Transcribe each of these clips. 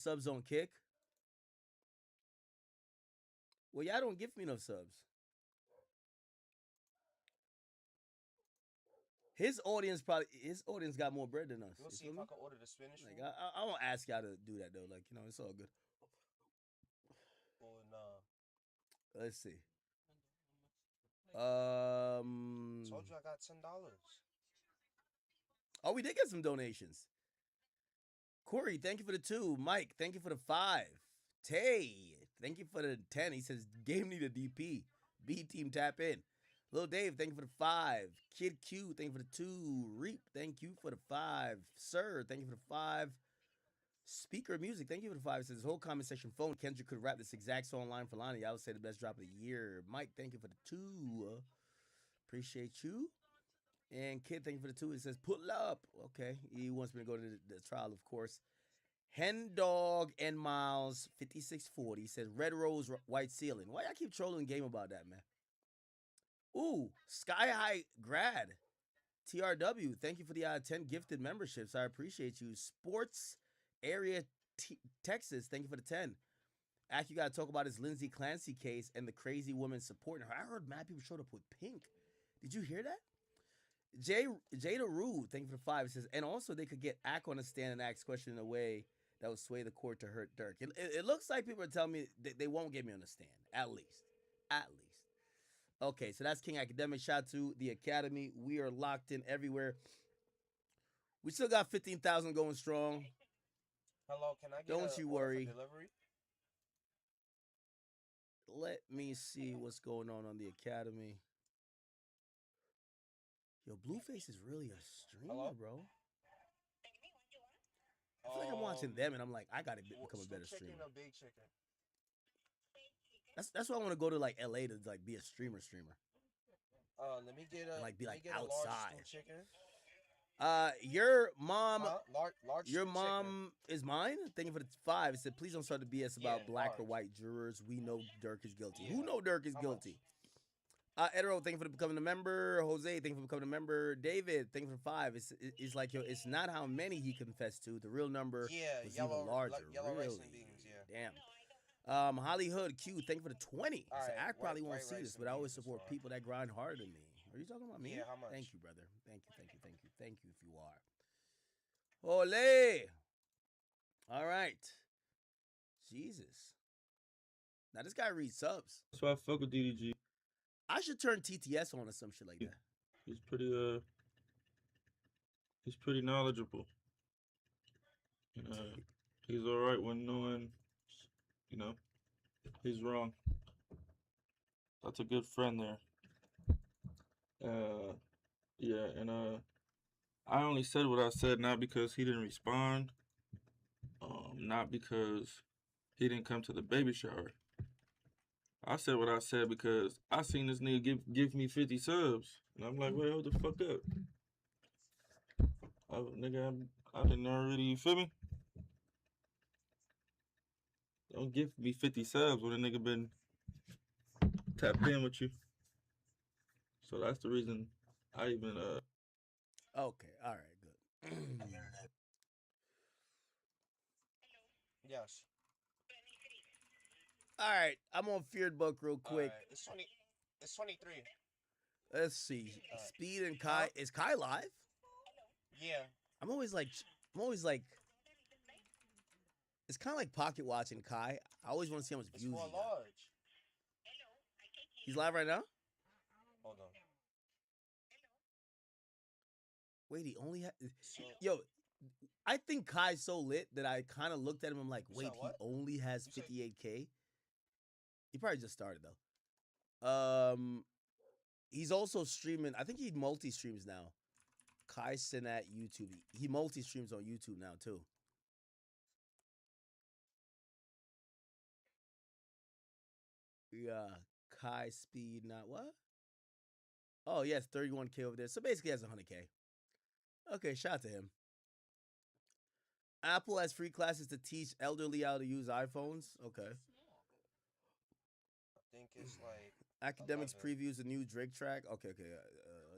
Subs on Kick. Well, y'all don't give me no subs. His audience got more bread than us. We'll You see feel if me? I can order the Spanish Like food. I won't ask y'all to do that though. Like it's all good. Or nah. Let's see. Told you I got $10. Oh, we did get some donations. Corey, thank you for the 2. Mike, thank you for the 5. Tay, thank you for the 10. He says game need a DP. B team tap in. Lil Dave, thank you for the 5. Kid Q, thank you for the 2. Reap, thank you for the 5. Sir, thank you for the 5. Speaker Music, thank you for the 5. It says whole comment section phone. Kendrick could rap this exact song line for Lonnie. I would say the best drop of the year. Mike, thank you for the 2. Appreciate you. And Kid, thank you for the 2. It says pull up. Okay. He wants me to go to the trial, of course. Hen Dog and Miles 5640 says Red Rose White Ceiling. Why y'all keep trolling the game about that, man? Ooh, Sky High Grad. TRW, thank you for the 10 gifted memberships. I appreciate you. Sports Area Texas, thank you for the 10. Actually, you got to talk about his Lindsay Clancy case and the crazy woman supporting her. I heard mad people showed up with pink. Did you hear that? Jada Rue, thank you for the 5. It says, and also they could get Ack on a stand and ask question in a way that would sway the court to hurt Dirk. It looks like people are telling me they won't get me on the stand. At least. At least. Okay, so that's King Academic. Shout out to the Academy. We are locked in everywhere. We still got 15,000 going strong. Hello, can I get Don't an you order for worry. delivery? Let me see what's going on the Academy. Yo, Blueface is really a streamer, Hello? bro. I feel like I'm watching them and I'm like, I gotta become a Snoop better chicken streamer. or big chicken? That's why I want to go to like LA to like be a streamer Let me get and a like be let me like get a large outside. Snoop chicken. Your mom, Huh? Large your Snoop chicken. mom is mine. Thank you for the 5. It said, please don't start the BS Yeah, about black or large. white jurors. We know Dirk is guilty. Who Yeah. know Dirk is How much? guilty? Edero, thank you for becoming a member. Jose, thank you for becoming a member. David, thank you for 5. It's like yo, it's not how many he confessed to. The real number Yeah, was even larger. yellow rice Really, and beans. Yeah. damn. Hollywood Q, thank you for the 20. All So right, I probably won't white see rice this, and but I always beans is support fine. people that grind harder than me. Are you talking about me? Yeah, how much? Thank you, brother. Thank you if you are. Ole. All right. Jesus. Now this guy reads subs. That's why I fuck with DDG. I should turn TTS on or some shit like that. He's pretty knowledgeable. And, he's all right when knowing, you know, he's wrong. That's a good friend there. Uh, yeah, and I only said what I said not because he didn't respond, not because he didn't come to the baby shower. I said what I said because I seen this nigga give me 50 subs, and I'm like, wait, hold the fuck up, nigga. I didn't already. You feel me? Don't give me 50 subs when a nigga been tapped in with you. So that's the reason I even Okay, all right, good. Yes. All right, I'm on Feared Buck real All quick. right. It's 20. It's 23. Let's see. All right. Speed and Huh? Kai. Is Kai live? Yeah. I'm always like, it's kind of like pocket watching Kai. I always want to see how much It's views for he got. large. He's live right now? Hold on. Wait, he only had. So, Yo, I think Kai's so lit that I kind of looked at him. I'm like, you wait, said he what? only has You said 58K? He probably just started though. He's also streaming. I think he multi streams now. Kai Sinat YouTube. He multi streams on YouTube now too. Yeah, Kai Speed. Not what? Oh, yes, 31K over there. So basically, he has 100K. Okay, shout out to him. Apple has free classes to teach elderly how to use iPhones. Okay. I think it's like Academics 11. previews a new Drake track. Okay,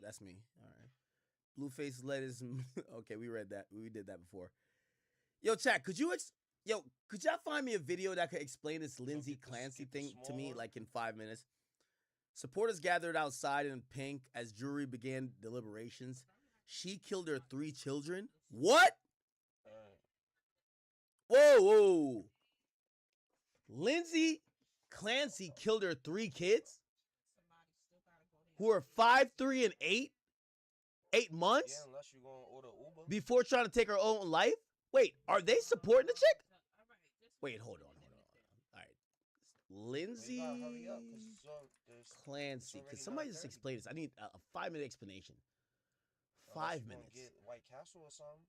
that's me. All right. Blueface lettuce. Okay, we read that. We did that before. Yo, chat. Could you Yo, could y'all find me a video that could explain this Lindsay get the Clancy skip the thing to small me, one? like in 5 minutes? Supporters gathered outside in pink as jury began deliberations. She killed her 3 children. What? Alright. Whoa, whoa. Lindsay Clancy killed her 3 kids who are 5, 3, and 8. 8 months Yeah, unless you're going to order Uber. before trying to take her own life. Wait, are they supporting the chick? Wait, hold on. All right, But you Lindsay gotta hurry up because it's Clancy. already Could somebody just 9:30. explain this? I need a 5-minute explanation. Unless 5 you gonna minutes. get White Castle or something.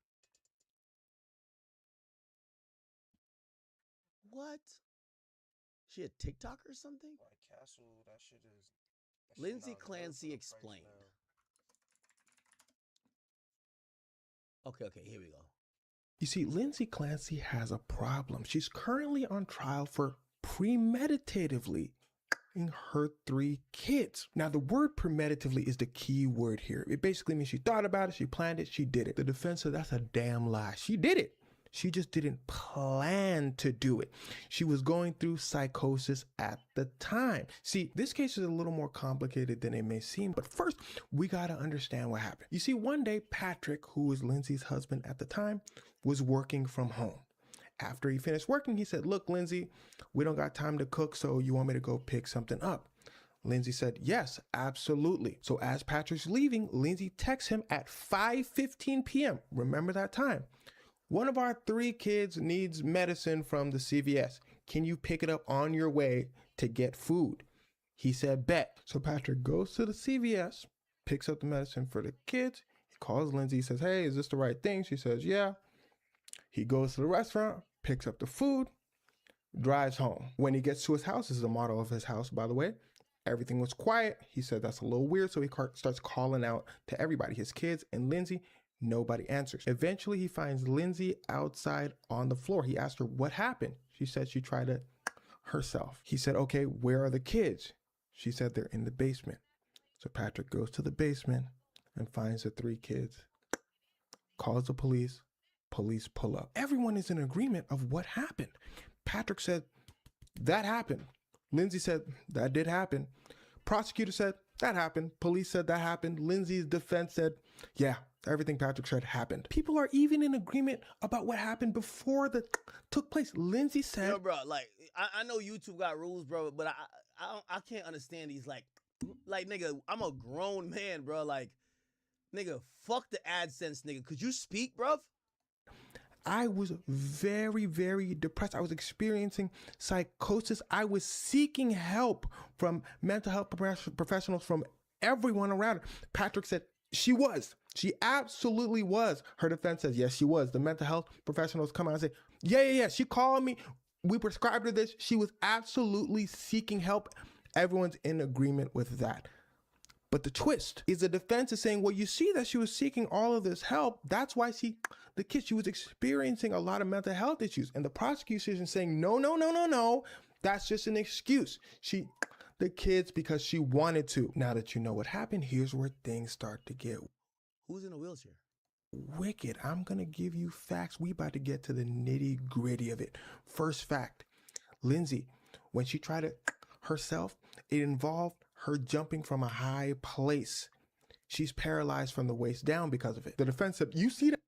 What? She a TikTok or something? White Castle, that shit is. That shit Lindsay not good Clancy for the price explained. now. Okay, here we go. You see, Lindsay Clancy has a problem. She's currently on trial for premeditatively killing her 3 kids. Now, the word premeditatively is the key word here. It basically means she thought about it, she planned it, she did it. The defense said that's a damn lie. She did it. She just didn't plan to do it. She was going through psychosis at the time. See, this case is a little more complicated than it may seem, but first, we gotta understand what happened. You see, one day, Patrick, who was Lindsay's husband at the time, was working from home. After he finished working, he said, "Look, Lindsay, we don't got time to cook, so you want me to go pick something up?" Lindsay said, "Yes, absolutely." So as Patrick's leaving, Lindsay texts him at 5:15 p.m. Remember that time. "One of our 3 kids needs medicine from the CVS. Can you pick it up on your way to get food?" He said, "Bet." So Patrick goes to the CVS, picks up the medicine for the kids. He calls Lindsay, says, "Hey, is this the right thing?" She says, "Yeah." He goes to the restaurant, picks up the food, drives home. When he gets to his house, this is the motto of his house, by the way, everything was quiet. He said that's a little weird, so he starts calling out to everybody, his kids and Lindsay. Nobody answers. Eventually, he finds Lindsay outside on the floor. He asked her what happened. She said she tried to herself. He said, "Okay, where are the kids?" She said they're in the basement. So Patrick goes to the basement and finds the 3 kids, calls the police. Police pull up. Everyone is in agreement of what happened. Patrick said, "That happened." Lindsay said, "That did happen." Prosecutor said, "That happened." Police said, "That happened." Lindsay's defense said, "Yeah, everything Patrick said happened." People are even in agreement about what happened before the took place. Lindsay said, Yo, bro, like I know YouTube got rules, bro, but I can't understand these like nigga, I'm a grown man, bro. Like, nigga, fuck the AdSense, nigga. Could you speak, bruv? "I was very, very depressed. I was experiencing psychosis. I was seeking help from mental health professionals, from everyone around her." Patrick said, "She was. She absolutely was." Her defense says, "Yes, she was." The mental health professionals come out and say, yeah. She called me. We prescribed her this. She was absolutely seeking help." Everyone's in agreement with that. But the twist is the defense is saying, well, you see that she was seeking all of this help. That's why she was experiencing a lot of mental health issues. And the prosecution is saying, no. That's just an excuse. The kids because she wanted to. Now that you know what happened, here's where things start to get Who's in a wheelchair? wicked. I'm going to give you facts. We about to get to the nitty gritty of it. First fact, Lindsay, when she tried it herself, it involved her jumping from a high place. She's paralyzed from the waist down because of it. The defense said, "You see that?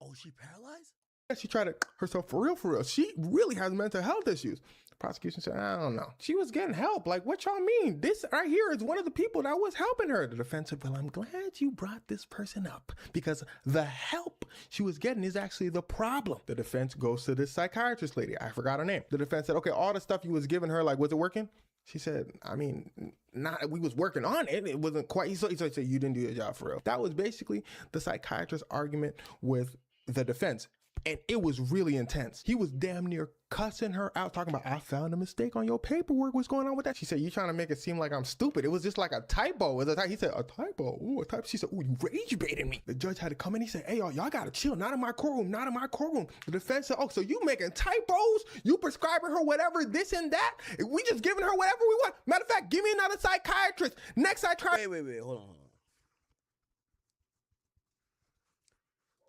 Oh, she paralyzed? She tried it herself for real. She really has mental health issues." The prosecution said, "I don't know. She was getting help. Like, what y'all mean? This right here is one of the people that was helping her." The defense said, "Well, I'm glad you brought this person up because the help she was getting is actually the problem." The defense goes to this psychiatrist lady. I forgot her name. The defense said, "Okay, all the stuff you was giving her, like, was it working?" She said, "I mean, not. We was working on it. It wasn't quite." He said, "You didn't do your job for real." That was basically the psychiatrist's argument with the defense. And it was really intense. He was damn near cussing her out, talking about, "I found a mistake on your paperwork. What's going on with that?" She said, "You trying to make it seem like I'm stupid. It was just like a typo." He said, "A typo? Ooh, a typo." She said, "Ooh, you rage baiting me." The judge had to come in. He said, "Hey, y'all gotta chill. Not in my courtroom. Not in my courtroom." The defense said, "Oh, so you making typos? You prescribing her whatever, this and that? We just giving her whatever we want. Matter of fact, give me another psychiatrist. Next psychiatrist." Wait, hold on.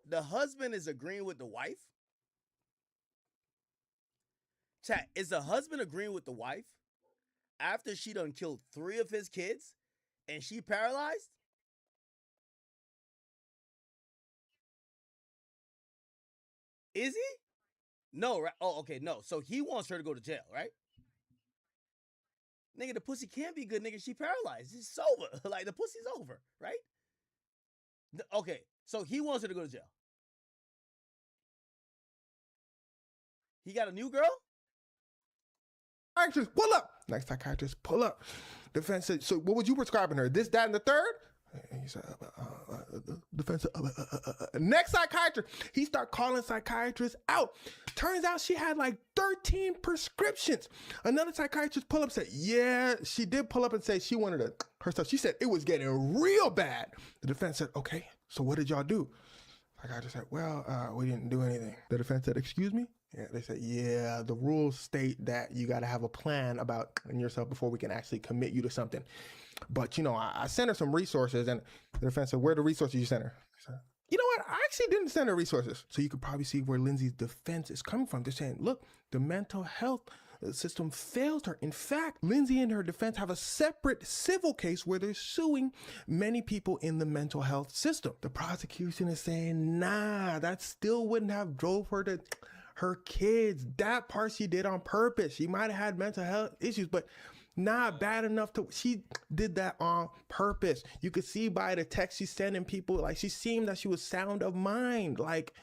The husband is agreeing with the wife? Chat, is the husband agreeing with the wife after she done killed 3 of his kids and she paralyzed? Is he? No, right? Oh, okay, no. So he wants her to go to jail, right? Nigga, the pussy can't be good, nigga. She paralyzed. It's over. Like, the pussy's over, right? Okay, so he wants her to go to jail. He got a new girl? Psychiatrist, pull up. Next psychiatrist, pull up. Defense said, so what was you prescribing her? This, that, and the third? And he said, defense said, next psychiatrist. He start calling psychiatrists out. Turns out she had like 13 prescriptions. Another psychiatrist pull up, said, yeah, she did pull up and say she wanted her stuff. She said it was getting real bad. The defense said, okay, so what did y'all do? Psychiatrist said, well, we didn't do anything. The defense said, excuse me? Yeah, they said, yeah, the rules state that you got to have a plan about yourself before we can actually commit you to something. But, you know, I sent her some resources, and the defense said, where are the resources you sent her? I said, you know what? I actually didn't send her resources. So you could probably see where Lindsay's defense is coming from. They're saying, look, the mental health system failed her. In fact, Lindsay and her defense have a separate civil case where they're suing many people in the mental health system. The prosecution is saying, nah, that still wouldn't have drove her to her kids. That part she did on purpose. She might have had mental health issues, but not bad enough to, she did that on purpose. You could see by the text she's sending people, like she seemed that she was sound of mind. Like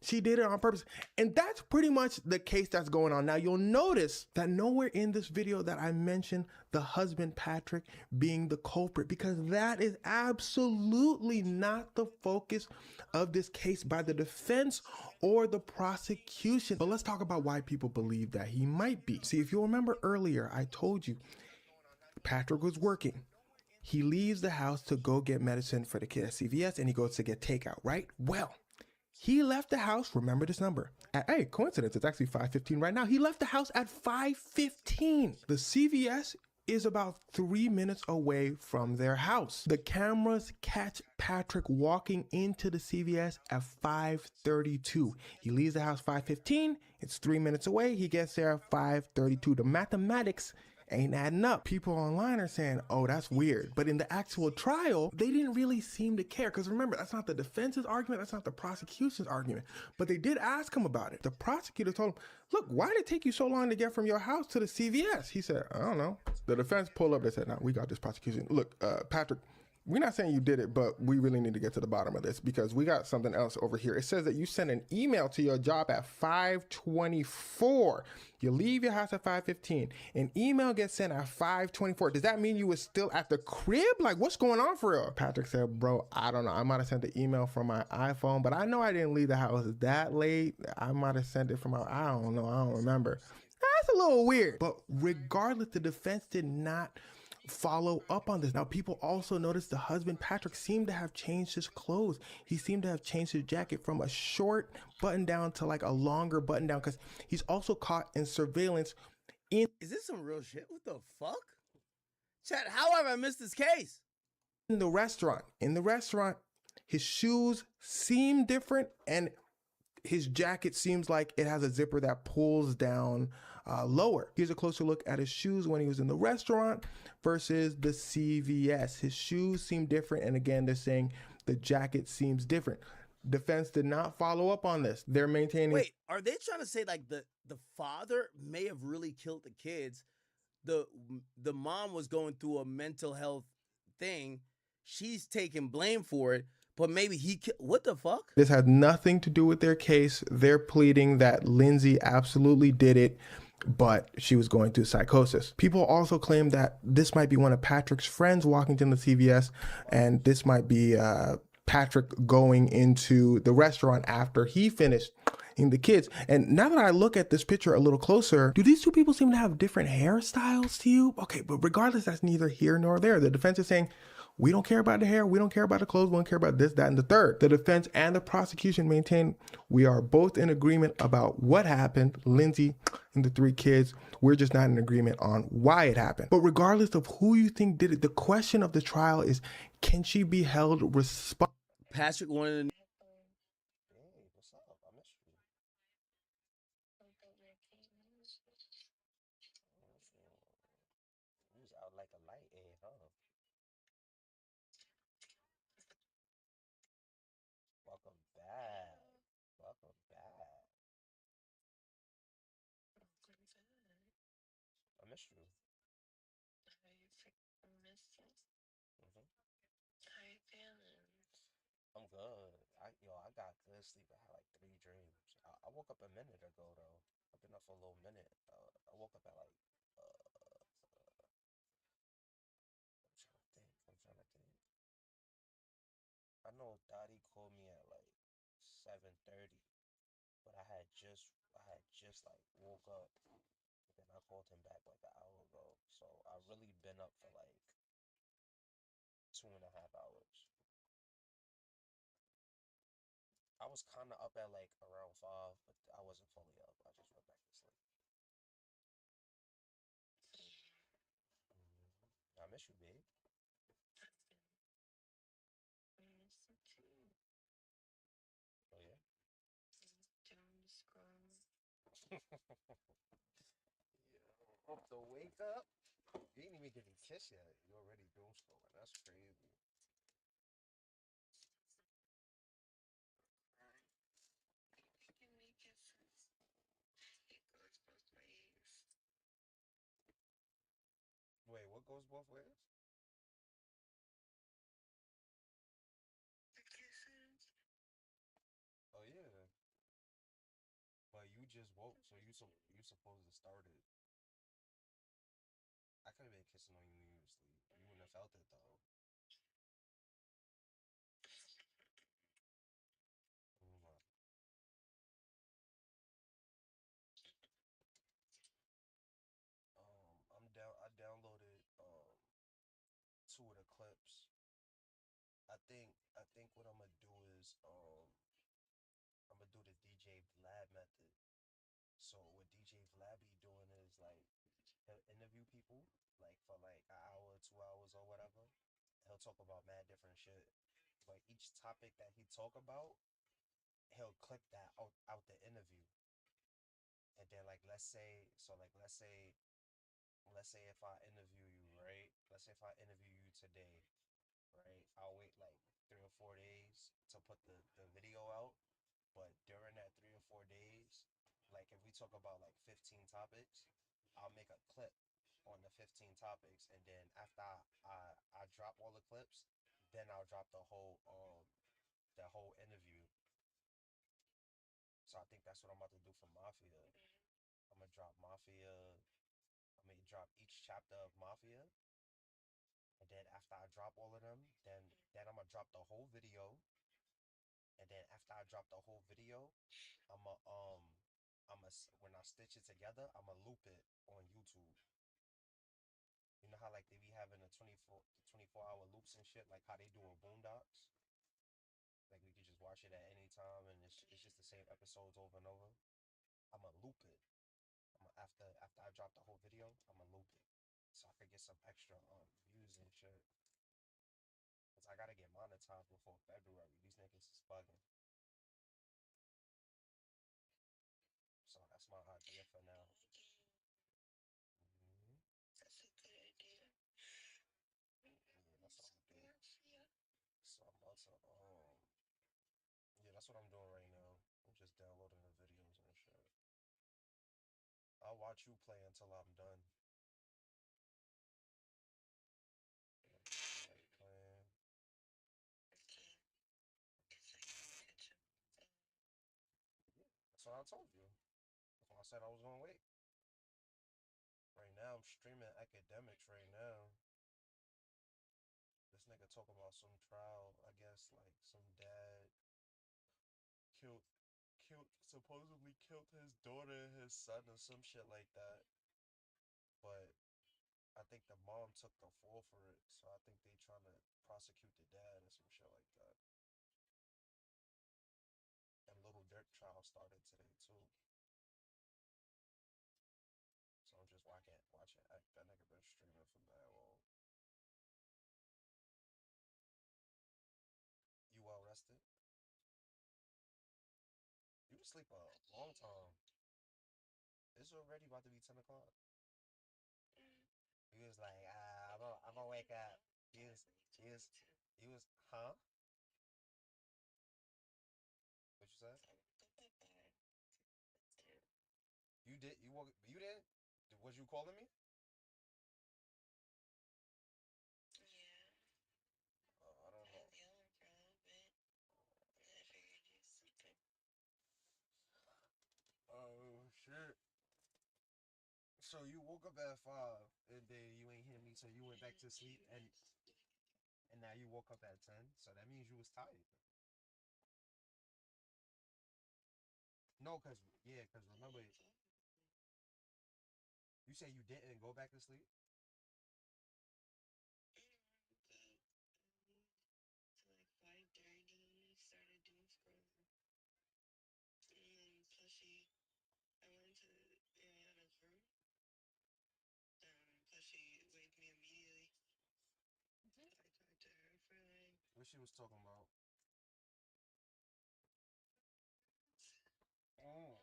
she did it on purpose. And that's pretty much the case that's going on. Now you'll notice that nowhere in this video that I mentioned the husband, Patrick, being the culprit, because that is absolutely not the focus of this case by the defense or the prosecution. But let's talk about why people believe that he might be. See, if you'll remember earlier, I told you Patrick was working. He leaves the house to go get medicine for the kid at CVS, and he goes to get takeout, right? Well, he left the house, remember this number, hey, coincidence, it's actually 5:15 right now. He left the house at 5:15. The CVS is about 3 minutes away from their house. The cameras catch Patrick walking into the CVS at 5:32. He leaves the house 5:15. It's 3 minutes away. He gets there at 5:32. The mathematics ain't adding up. People online are saying, oh, that's weird. But in the actual trial, they didn't really seem to care. Because remember, that's not the defense's argument. That's not the prosecution's argument. But they did ask him about it. The prosecutor told him, look, why did it take you so long to get from your house to the CVS? He said, I don't know. The defense pulled up. They said, no, we got this prosecution. Look, Patrick, we're not saying you did it, but we really need to get to the bottom of this because we got something else over here. It says that you sent an email to your job at 5:24. You leave your house at 5:15. An email gets sent at 5:24. Does that mean you were still at the crib? Like, what's going on for real? Patrick said, bro, I don't know. I might have sent the email from my iPhone, but I know I didn't leave the house that late. I might have sent it from I don't know. I don't remember. That's a little weird. But regardless, the defense did not follow up on this. Now, people also noticed the husband, Patrick, seemed to have changed his clothes. He seemed to have changed his jacket from a short button down to like a longer button down because he's also caught in surveillance. Is this some real shit? What the fuck? Chat, how have I missed this case? In the restaurant. In the restaurant, his shoes seem different and his jacket seems like it has a zipper that pulls down lower. Here's a closer look at his shoes when he was in the restaurant versus the CVS. His shoes seem different, and again, they're saying the jacket seems different. Defense did not follow up on this. They're maintaining. Wait, are they trying to say like the father may have really killed the kids? The mom was going through a mental health thing. She's taking blame for it. But maybe he what the fuck? This had nothing to do with their case. They're pleading that Lindsay absolutely did it, but she was going through psychosis. People also claim that this might be one of Patrick's friends walking to the CVS, and this might be Patrick going into the restaurant after he finished in the kids. And now that I look at this picture a little closer, do these two people seem to have different hairstyles to you? Okay, but regardless, that's neither here nor there. The defense is saying, we don't care about the hair. We don't care about the clothes. We don't care about this, that, and the third. The defense and the prosecution maintain we are both in agreement about what happened, Lindsay and the 3 kids. We're just not in agreement on why it happened. But regardless of who you think did it, the question of the trial is, can she be held responsible? Patrick wanted to... Hey, what's up? I missed you. like a light aid, huh? Welcome back. Welcome back. I missed you. Hmm. I'm good. I got good sleep. I had like 3 dreams. I woke up a minute ago though. I've been up for a little minute. I woke up at like I'm trying to think. I know Dottie called me at like 7:30, but I had just like woke up, and then I called him back like an hour ago. So I really been up for like 2.5 hours. I was kind of up at like around 5, but I wasn't fully up. I just went back to sleep. I miss you, babe. Oh yeah. Yeah. Up to wake up. You ain't even getting kissed yet. You already doom scrolling. That's crazy. Wait, what goes both ways? Oh yeah. But you just woke, so you supposed to start it. I could have been kissing on you when you were asleep. You wouldn't have felt it though. Mm. I'm down. I downloaded two of the clips. I think what I'm gonna do is I'm gonna do the DJ Vlad method. So what DJ Vlad be doing is like he'll interview people like for like an hour, 2 hours or whatever. He'll talk about mad different shit. But each topic that he talk about, he'll clip that out the interview. And then like let's say if I interview you, right? Let's say if I interview you today, right? I'll wait like 3 or 4 days to put the video out. But during that 3 or 4 days, like if we talk about like 15 topics, I'll make a clip on the 15 topics, and then after I drop all the clips, then I'll drop the whole interview. So I think that's what I'm about to do for Mafia. I'm gonna drop Mafia. I'm gonna drop each chapter of Mafia, and then after I drop all of them, then I'm gonna drop the whole video, and then after I drop the whole video, I'ma I'ma when I stitch it together, I'ma loop it on YouTube. You know how like they be having the 24-hour loops and shit, like how they do a Boondocks. Like we could just watch it at any time, and it's just the same episodes over and over. I'ma loop it. After I drop the whole video, I'ma loop it, so I could get some extra views and shit. Cause I gotta get monetized before February. These niggas is bugging. So that's my idea for now. Hmm. Yeah, that's what I'm doing. So I'm about to yeah, that's what I'm doing right now. I'm just downloading the videos and shit. I'll watch you play until I'm done. Like playing. Yeah, that's what I told you. That's why I said I was gonna wait. Right now, I'm streaming academics right now. This nigga talk about some trial. I guess like some dad killed, supposedly killed his daughter and his son or some shit like that. But I think the mom took the fall for it, so I think they trying to prosecute the dad or some shit like that. And little Dirk trial started today too. So I'm just watching. That nigga been streaming for that long. You well rested? You to sleep a long time. It's already about to be 10 o'clock. He was like, I'm I'm gonna wake up. He was, huh? What you said? You did, you woke, you didn't? Was you calling me? I don't know. Oh, shit. So you woke up at 5, and then you ain't hear me, so you went back to sleep, and now you woke up at 10, so that means you was tired. No, cause yeah, cause remember, you say you didn't go back to sleep. What she was talking about? Oh,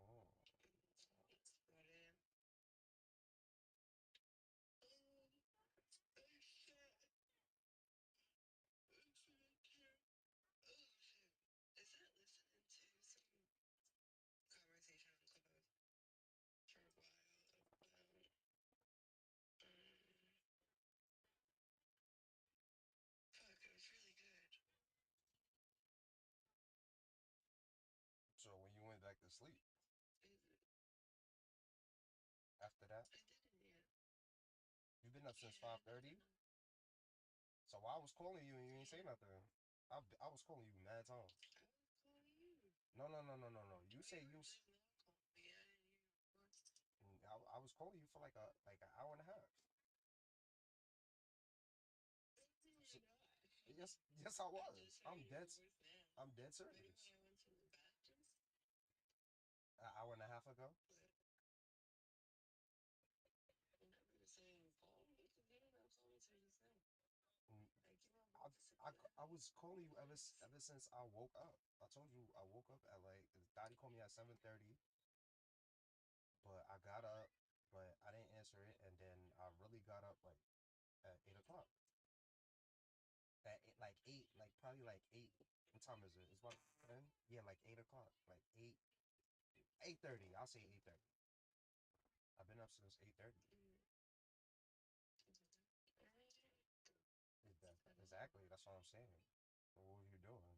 oh. So when you went back to sleep after that, you've been up since 5:30. So I was calling you and you ain't say nothing. I was calling you mad times. No, no, no, no, no, no. You say you. I was calling you for like an hour and a half. So, yes, yes, I was. I'm dead serious. An hour and a half ago. Mm, I, I was calling you ever since I woke up. I told you I woke up at like Daddy called me at 7:30, but I got up, but I didn't answer it, and then I really got up like at 8 o'clock. At like eight, like probably like 8. What time is it? It's about 10. Yeah, like 8 o'clock, like 8:30. I'll say 8:30. I've been up since 8:30. Exactly. That's what I'm saying. What were you doing?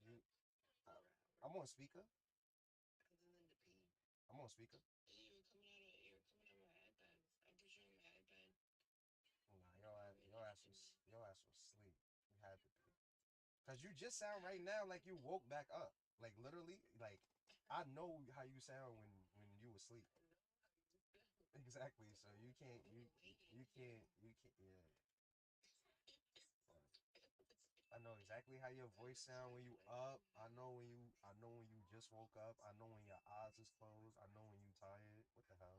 You, I'm on speaker. I'm on speaker. Nah, your ass was asleep. You had to be. Cause you just sound right now like you woke back up. Like literally, like I know how you sound when you asleep. Exactly. So you can't yeah. I know exactly how your voice sound when you up. I know when you just woke up. I know when your eyes is closed. I know when you tired. What the hell?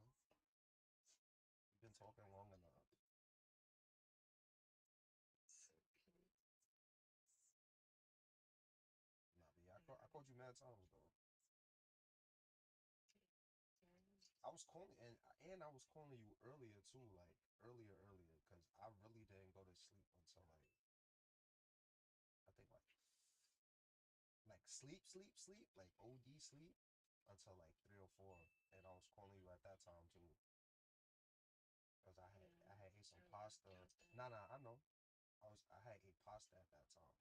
You've been talking long enough. Nah, but yeah, I called you mad times though. I was calling and I was calling you earlier too, like earlier, because I really didn't go to sleep until I think like sleep, like OD sleep until like 3 or 4, and I was calling you at that time too, because I had ate some pasta. Nah, I know. I had ate pasta at that time,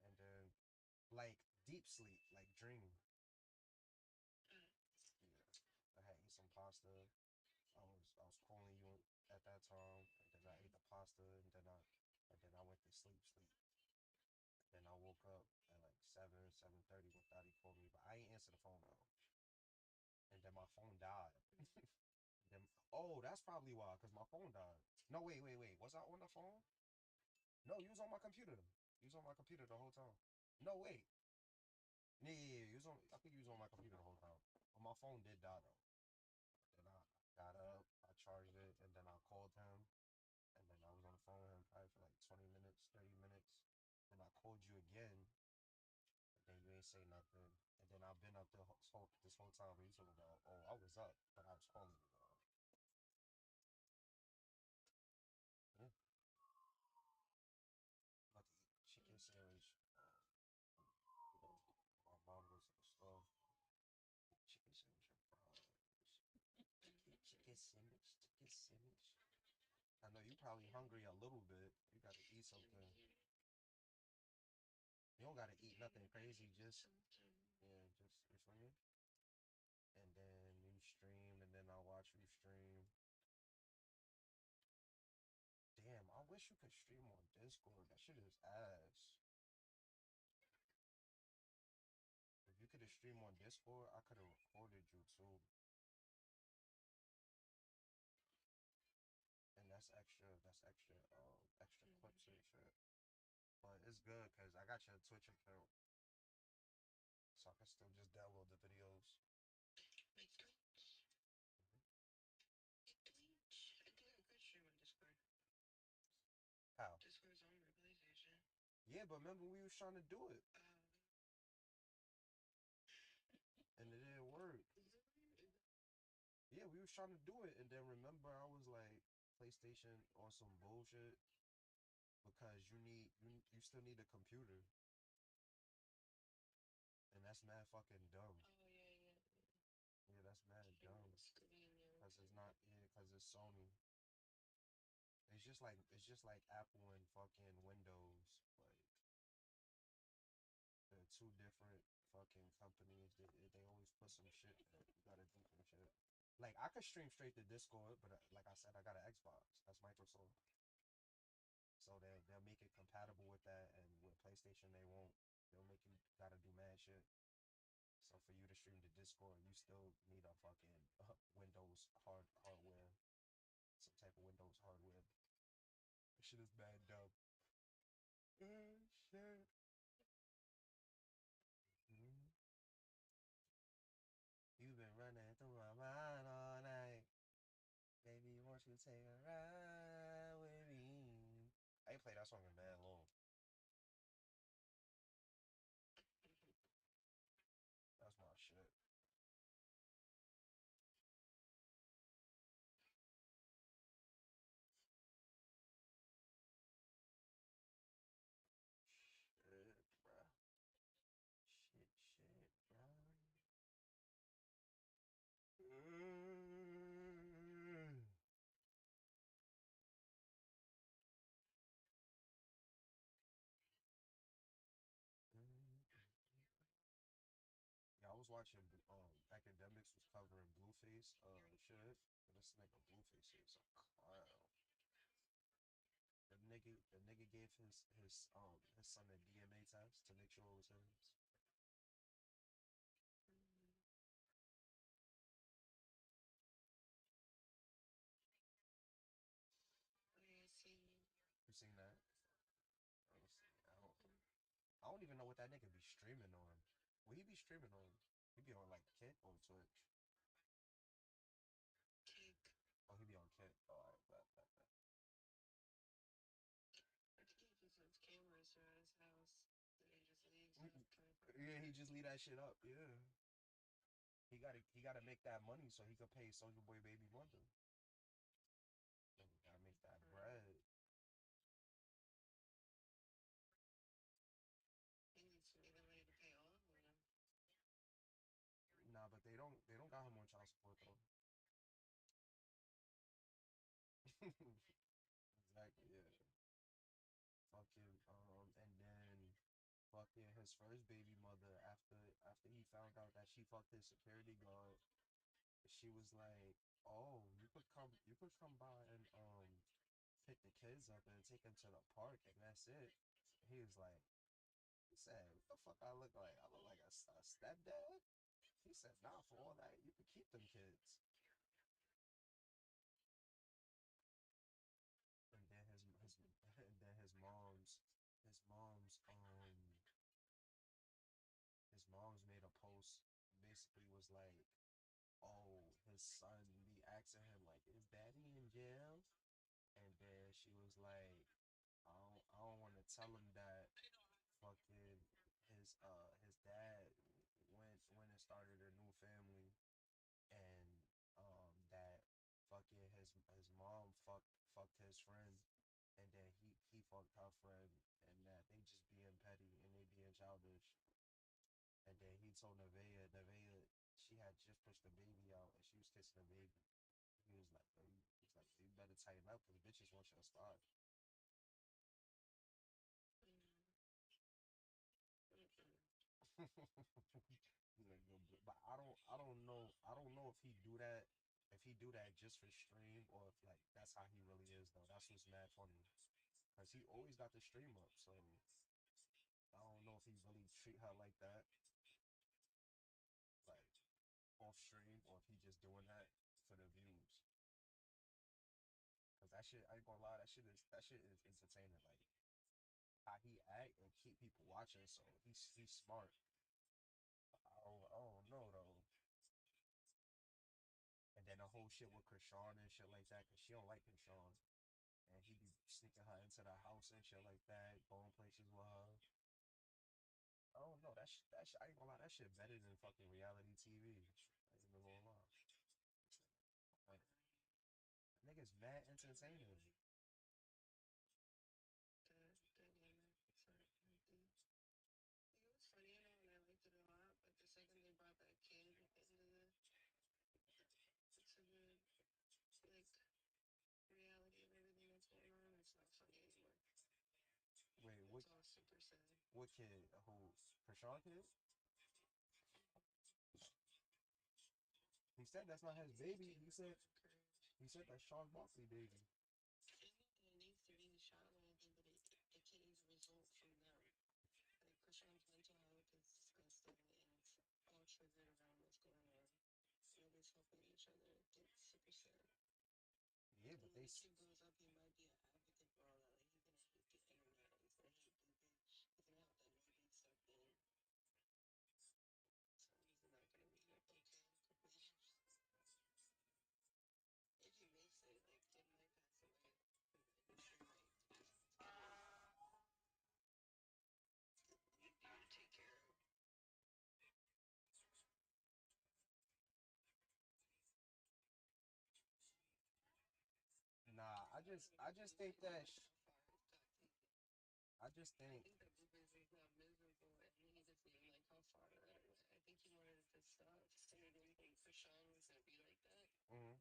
and then like deep sleep, like dream. Yeah, I had ate some pasta. I was calling you at that time, and then I ate the pasta, and then I went to sleep. Then I woke up at like 7:30 when Daddy called me, but I ain't answer the phone though. And then my phone died. Then that's probably why, cause my phone died. No, wait. Was I on the phone? No, you was on my computer. You was on my computer the whole time. No, wait. Yeah. He was on. I think he was on my computer the whole time. But my phone did die though. Then I got up, I charged it, and then I called him, and then I was on the phone with him probably for like 20 minutes, 30 minutes. Then I called you again, and then you ain't say nothing. And then I've been up this whole time, but you talking about, oh, I was up, but I was calling you. Yeah. About to eat chicken sandwich. My mom goes to the store. Chicken sandwich and fries. Chicken sandwich, chicken sandwich. I know you probably hungry a little bit. You gotta eat something. You don't gotta eat nothing crazy. Just yeah, just you feel me. And then you stream, and then I'll watch you stream. Damn, I wish you could stream on Discord. That shit is ass. If you could have streamed on Discord, I could have recorded you too. And that's extra. That's extra. Extra clips and shit. But it's good because I got your Twitch account, so I can still just download the videos. How? Yeah, but remember we was trying to do it, and it didn't work. Yeah, we was trying to do it, and then remember I was like, PlayStation on some bullshit because you still need a computer, and that's mad fucking dumb. Yeah, that's mad dumb. Cause it's not cause it's Sony. It's just like Apple and fucking Windows. Like they're two different fucking companies. They always put some shit that you gotta do some shit. Like I could stream straight to Discord, but like I said, I got an Xbox. That's Microsoft. So they'll make it compatible with that, and with PlayStation they won't. They'll make you gotta do mad shit. So for you to stream to Discord, you still need a fucking Windows hardware, some type of Windows hardware. This shit is bad dumb. Shit. Mm. You've been running through my mind all night. Baby, won't you take a ride with me? I ain't played that song in mad long. That's my shit. Shit, bruh. Shit, bruh. Mm. Yeah, I was watching Academics was covering Blueface shit. And this nigga Blueface is a clown. The nigga gave his son a DNA test to make sure it was him. You seen that? I don't even know what that nigga be streaming on. What he be streaming on? He be on like Kit or Twitch. Oh, he be on Kit. Oh, alright, bet. Yeah, he just leave that shit up. Yeah, he gotta make that money so he could pay Soldier Boy baby mother. Nigga gotta make that bread. Nah, but they don't got him on child support though. Exactly. Yeah. Fucking and then fucking his first baby mother after he found out that she fucked his security guard, she was like, "Oh, you could come by and pick the kids up and take them to the park and that's it." He was like, he said, "What the fuck I look like? I look like a stepdad." He said, "Nah, for all that, you could keep them kids." And then and then his mom's basically was like, oh, his son be asking him like, is daddy in jail? And then she was like, I don't want to tell him that fucking his dad went and started a new family, and that fucking his mom fucked his friend, and then he fucked her friend, and that they just being petty and they being childish. And then he told Nevaeh she had just pushed the baby out and she was kissing the baby. He was like, you better tighten up because bitches want you to start. But I don't know if he do that, just for stream, or if like that's how he really is though. That's what's mad funny, cause he always got the stream up. So I don't know if he really treat her like that, like off stream, or if he just doing that for the views. Cause that shit, I ain't gonna lie, that shit is entertaining. Like how he act and keep people watching. So he's smart. I don't know though. And then the whole shit with Krishan and shit like that, cause she don't like Krishan, and he be sneaking her into the house and shit like that, going places with her. I don't know. That shit, I ain't gonna lie, that shit better than fucking reality TV. I ain't even gonna lie. Like, niggas mad entertaining. Wait, what kid? Who? Krishan kid? He said that's not his baby. He said that's Sean Barkley baby. Yeah, but nah. I just think that. I just think. Mhm.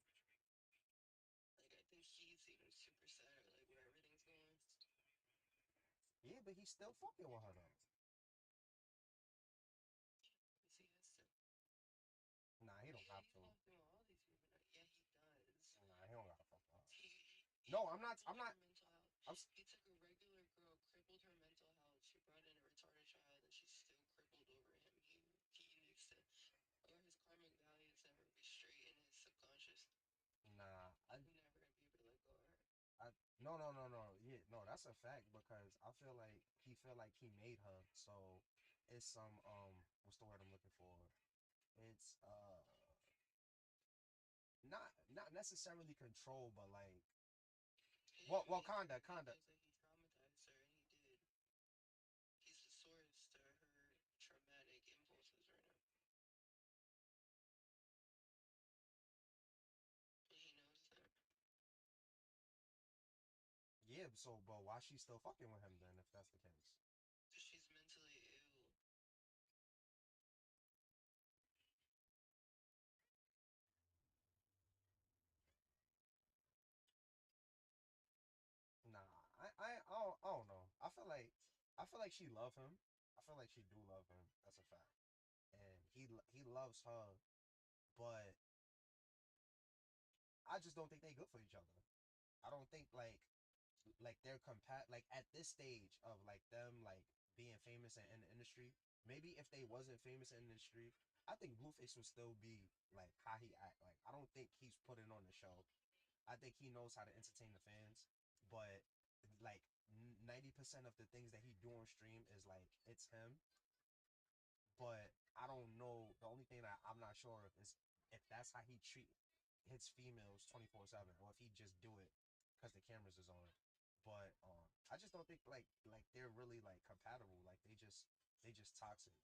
Yeah, but he's still fucking with her though. Nah, he don't have to. Nah, he don't gotta fuck with her. No, I'm not. I'm not. I'm. Nah, I no. Yeah, no, that's a fact because I feel like he made her. So it's some what's the word I'm looking for? It's not necessarily control, but like kinda. Yeah, so but why she still fucking with him then if that's the case? Nah, I don't know. I feel like she love him. I feel like she do love him. That's a fact. And he loves her, but I just don't think they good for each other. I don't think like they're like at this stage of like them like being famous and in the industry. Maybe if they wasn't famous in the industry, I think Blueface would still be like how he act. Like I don't think he's putting on the show. I think he knows how to entertain the fans, but like 90% of the things that he do on stream is like it's him. But I don't know. The only thing that I'm not sure of is if that's how he treat his females 24/7, or if he just do it because the cameras is on. But I just don't think like they're really like compatible. Like they just toxic.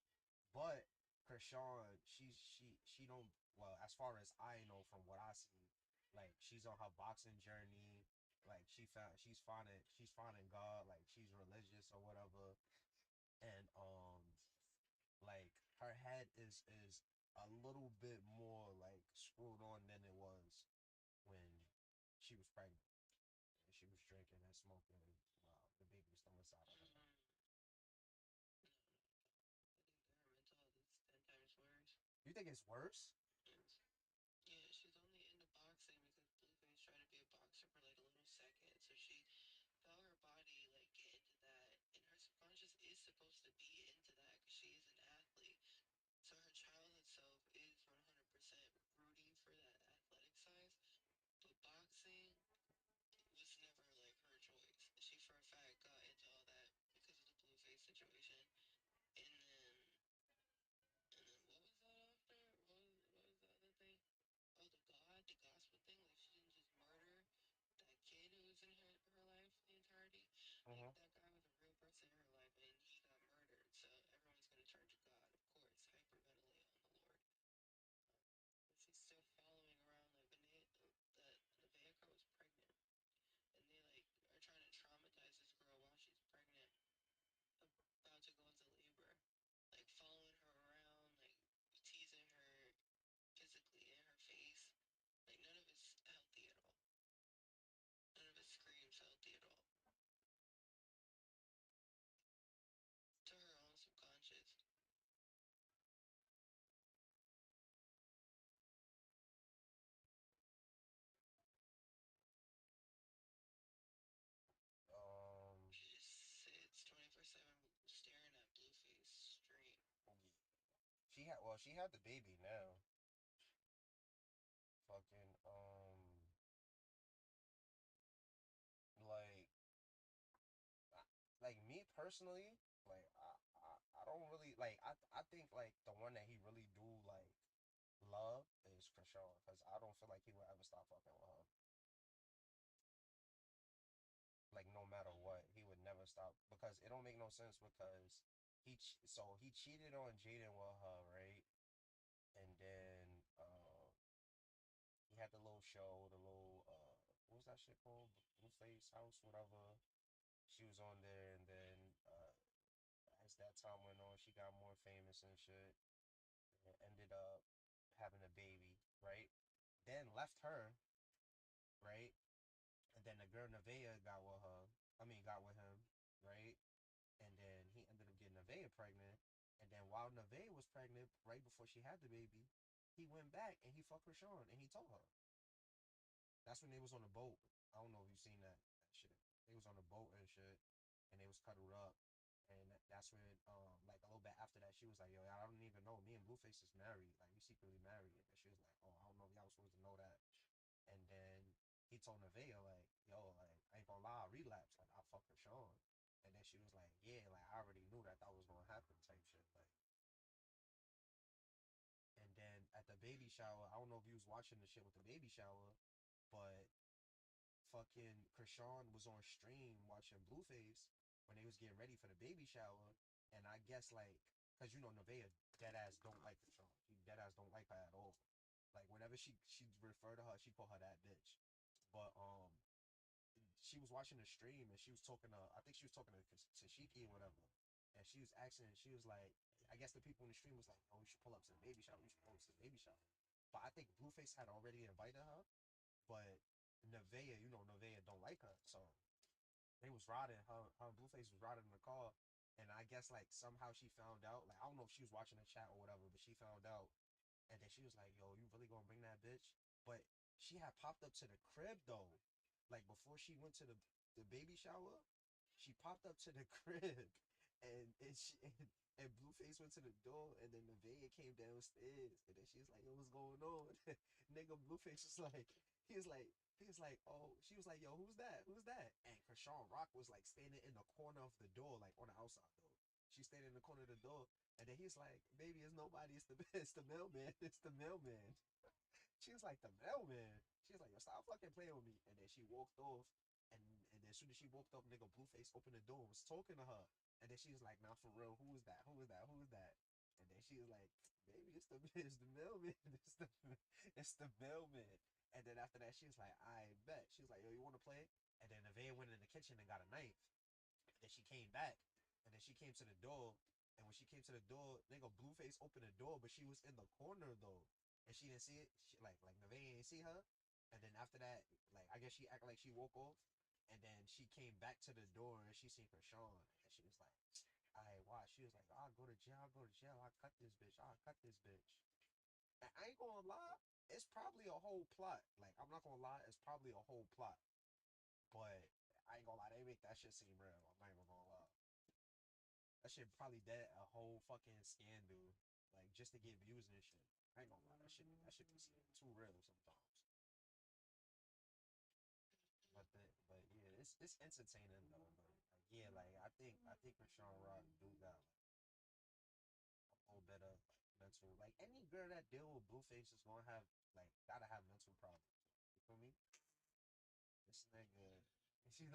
But Krishan, she don't, well, as far as I know from what I see, like she's on her boxing journey. Like she's finding God. Like she's religious or whatever. And like her head is a little bit more like screwed on than it was when she was pregnant and she was drinking and smoking while the baby was still inside of her. You think it's worse? Yeah, she's only into boxing because Blueface tried to be a boxer for like a little second, so she felt her body like get into that, and her subconscious is supposed to be into that because she is an athlete. So her childhood self is 100% rooting for that athletic side, but boxing was never like her choice. She for a fact got into all that because of the Blueface situation, and then what was that after? What was the other thing? Oh, the gospel thing. Like she didn't just murder that kid who was in her life the entirety. Like Mm-hmm. that guy was a real person in her life, and he got murdered. So everyone's gonna turn to God, of course, hyperventilate on the Lord. But she's still following around like the Nevaeh girl was pregnant, and they like are trying to traumatize this girl while she's pregnant, about to go into labor, like following her around, like teasing her physically in her face. Like none of it's healthy at all. None of it screams healthy at all. To her own subconscious. Um, She just sits 24/7 staring at Blueface straight. she had the baby now. Fucking like like me personally, like I don't really like I think like the one that he really do like love is Krishan, because I don't feel like he would ever stop fucking with her. Like no matter what, he would never stop, because it don't make no sense, because he cheated on Jaden with her, right? And then he had the little show, the little what was that shit called? Blueface House, whatever. She was on there, and then as that time went on, she got more famous and shit, and ended up having a baby, right? Then left her, right? And then the girl Nevaeh got with her. I mean, got with him, right? And then he ended up getting Nevaeh pregnant. And then while Nevaeh was pregnant, right before she had the baby, he went back and he fucked Rashawn and he told her. That's when they was on the boat. I don't know if you've seen that shit. They was on the boat and shit, and they was cuddled up. And that's when, like a little bit after that, she was like, "Yo, I don't even know. Me and Blueface is married. Like, we secretly married." And she was like, "Oh, I don't know if y'all was supposed to know that." And then he told Nevaeh, like, "Yo, like, I ain't gonna lie, I relapsed. Like, I fucked Rashawn." And then she was like, "Yeah, like, I already knew that was gonna happen," type shit. Like, and then at the baby shower, I don't know if you was watching the shit with the baby shower, but fucking Krishan was on stream watching Blueface when they was getting ready for the baby shower, and I guess like, cause you know Nevaeh dead ass don't like Krishan. She dead ass don't like her at all. Like whenever she refer to her, she call her that bitch. But she was watching the stream and she was talking to, I think she was talking to Tashiki or whatever, and she was asking, she was like, I guess the people in the stream was like, "Oh, you should pull up to the baby shower. You should pull up to the baby shower." But I think Blueface had already invited her, but Nevaeh, Nevaeh don't like her. So they was riding, her and Blueface was riding in the car. And I guess like somehow she found out, like I don't know if she was watching the chat or whatever, but she found out. And then she was like, "Yo, you really gonna bring that bitch?" But she had popped up to the crib though. Like before she went to the baby shower, she popped up to the crib, and Blueface went to the door, and then Nevaeh came downstairs, and then she was like, "Yo, what's going on?" Nigga, Blueface was like, he was like, "Oh," she was like, "Yo, who's that? Who's that?" And Krishan Rock was like standing in the corner of the door, like on the outside door. She stayed in the corner of the door, and then he's like, "Baby, it's nobody. It's the it's the mailman. It's the mailman." She was like, "The mailman." She was like, "Yo, stop fucking playing with me." And then she walked off, and then as soon as she walked off, nigga Blueface opened the door and was talking to her. And then she was like, "Nah, for real, who is that? Who is that? Who is that?" And then she was like, "Baby, it's the mailman. It's the mailman." And then after that, she was like, "I bet." She was like, "Yo, you want to play?" And then Nevaeh went in the kitchen and got a knife. And then she came back, and then she came to the door. And when she came to the door, nigga Blueface opened the door, but she was in the corner though, and she didn't see it. Like Nevaeh didn't see her. And then after that, like I guess she acted like she woke off, and then she came back to the door and she seen Krishan, and she was like, "I watch." She was like, "I'll go to jail. I'll go to jail. I'll cut this bitch. I'll cut this bitch." And I ain't gonna lie, it's probably a whole plot. Like I'm not gonna lie, it's probably a whole plot. But I ain't gonna lie, they make that shit seem real. I'm not even gonna lie. That shit probably dead a whole fucking scandal, like just to get views and shit. I ain't gonna lie, that shit be seeming too real sometimes. But yeah, it's entertaining though. But like, yeah, like I think Krishan Rock do got like a little bit of mental. Like any girl that deal with Blueface is gonna have like gotta have mental problems. You feel me? This nigga, she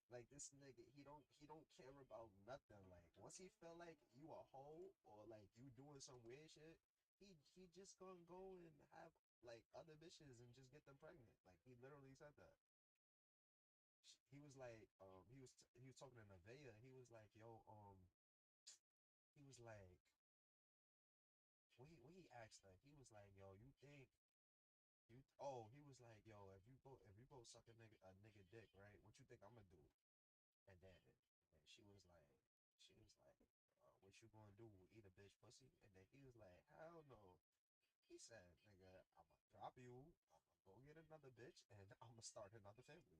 like this nigga, he don't care about nothing. Like once he feel like you a hoe or like you doing some weird shit, he just gonna go and have like other bitches and just get them pregnant. Like he literally said that. He was like, he was talking to Nevaeh, and he was like, "Yo, he was like, what he asked her, he was like, "Yo, you think you?" Oh, he was like, "Yo, if you go suck a nigga dick, right? What you think I'm gonna do?" And then she was like, "What you gonna do? Eat a bitch pussy?" And then he was like, "Hell no." He said, "Nigga, I'ma drop you. I'ma go get another bitch, and I'ma start another family."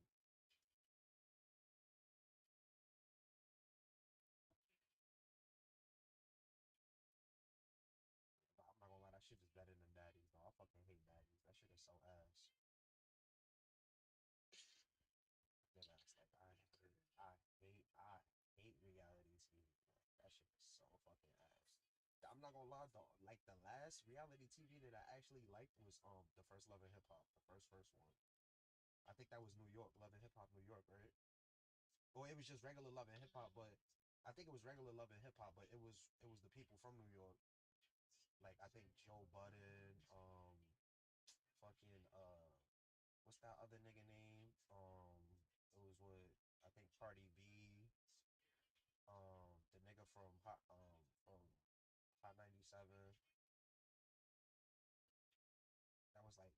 But I'm not gonna lie, that shit is better than daddies. Though I fucking hate daddies. That shit is so ass. Dead ass. Like I hate reality TV. That shit is so fucking ass. I'm not gonna lie though. Like the last reality TV that I actually liked was the first Love and Hip Hop, the first one. I think that was New York, Love and Hip Hop New York, right? Or it was just regular Love and Hip Hop, but I think it was regular Love and Hip Hop, but it was the people from New York. Like I think Joe Budden, fucking what's that other nigga name? It was with I think Cardi B, the nigga from Hot 97. That was like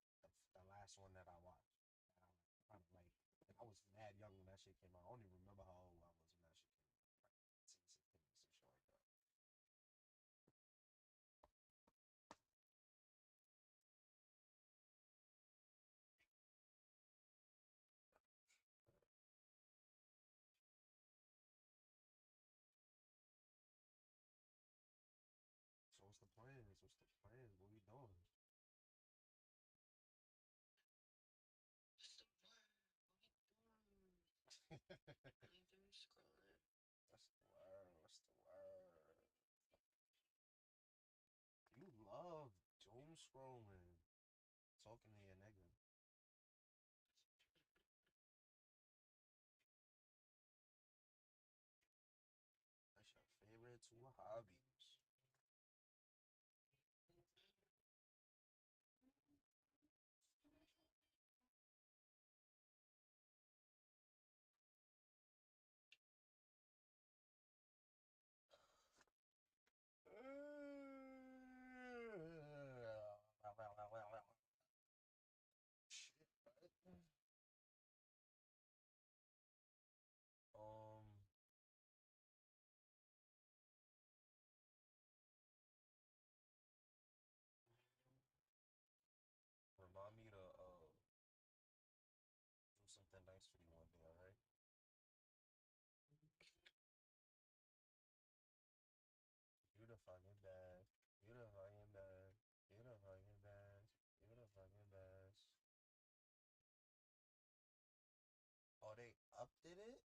the last one that I watched. That I kind of like, and I was mad young when that shit came out. I don't even remember how old I was when that shit came out. Like 15, 16, some shit like that. So what's the plans? What's the plans? What we doing? What's the word? What we doing? That's I ain't doing scrolling. the word. What's the word? You love doom scrolling, talking to your nigga. That's your favorite two hobbies. Shit. Remind me to do something nice for you one day, all right? You the fucking best. You the fucking best. You the fucking best. You the fucking best. Oh, they updated it?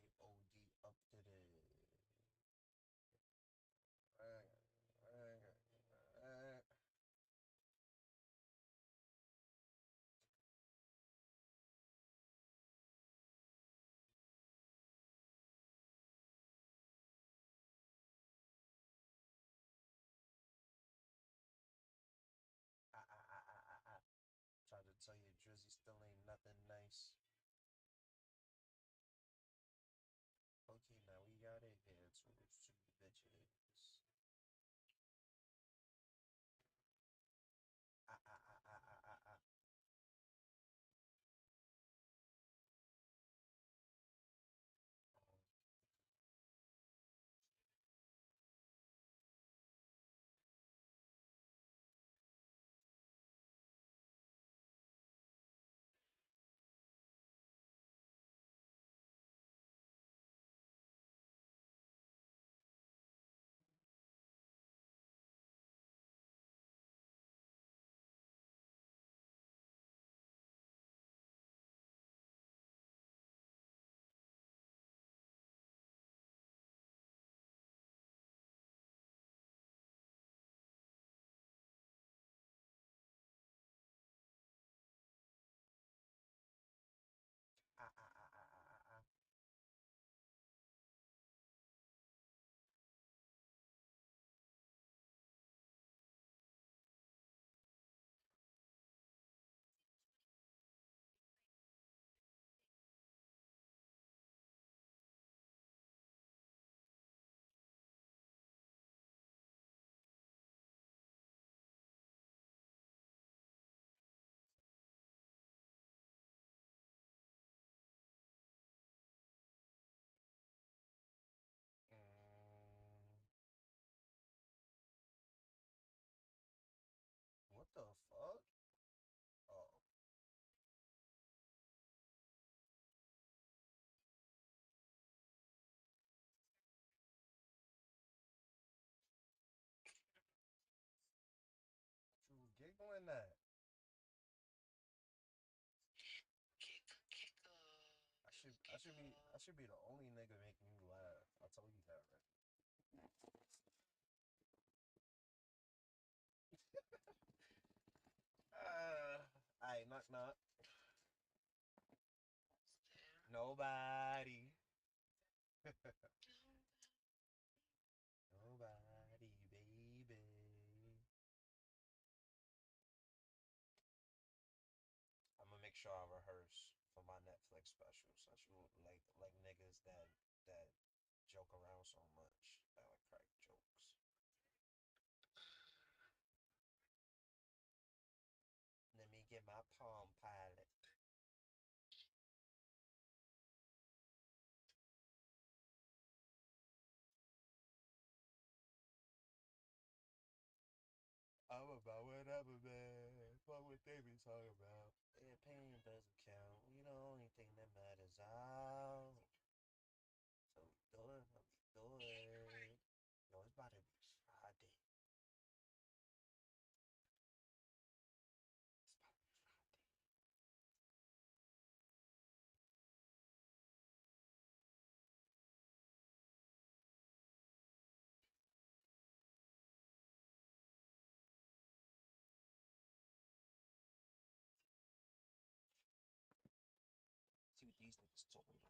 They OD something nice. Okay, now we gotta get to bitches. Ah, ah, ah, ah, ah, ah, ah. Ah, ah, ah, ah, ah, ah, ah. What the fuck? Oh. You giggling at? I should be the only nigga making you laugh. I'll tell you that right. Alright, knock knock. Nobody. Nobody, baby. I'm gonna make sure I rehearse for my Netflix special, since you like niggas that joke around so much. I like crack jokes. Let me get my Palm Pilot. I'm about whatever, man. Fuck what they be talking about. Their opinion doesn't count. We the only thing that matters out. So we do it, do it. Yo, it's about to be Friday. It's about to be Friday. See what these niggas talking about.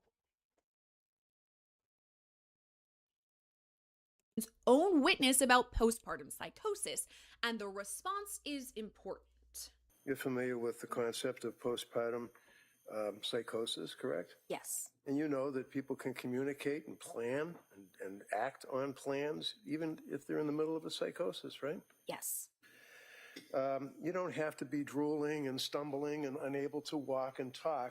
Own witness about postpartum psychosis, and the response is important. You're familiar with the concept of postpartum psychosis, correct? Yes. And you know that people can communicate and plan and act on plans, even if they're in the middle of a psychosis, right? Yes. You don't have to be drooling and stumbling and unable to walk and talk